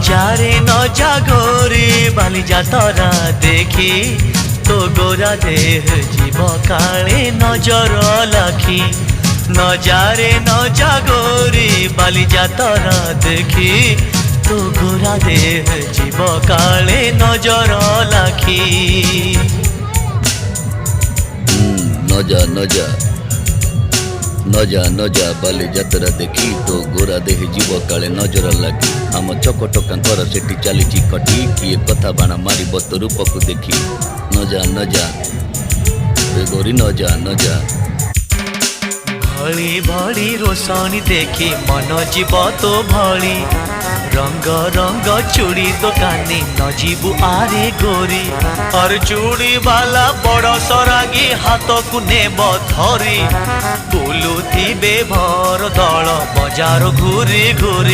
যারে ন জাগরে বালি যাতরা দেখি তো গোরা দেহ জীব কালে নজর লাখি নজারে ন জাগরে বালি যাতরা দেখি তো গোরা দেহ জীব কালে নজর লাখি নজা নজা নজা নজা বালি যাত্রা দেখি তো গোরা দেহে জীব কাଳେ নଜର ଲାଗି ଆମ ଚକଟକାଙ୍କର ସେଠି ଚାଲିଛି କଟି କିଏ କଥା ବାଣ ମାରିବ ତୋ ରୂପକୁ ଦେଖି ନଜା ନଜା ଗୋରି ନଜା ନଜା भली भली रोशनी देखी मन जीव तो भली रंग रंग चूड़ी दुकानी न जीवु आरे गोरी और चूड़ी वाला बड़ सरागी हाथ को नेब धरी बुलुथिबे भर दल बजार घूरी घूरी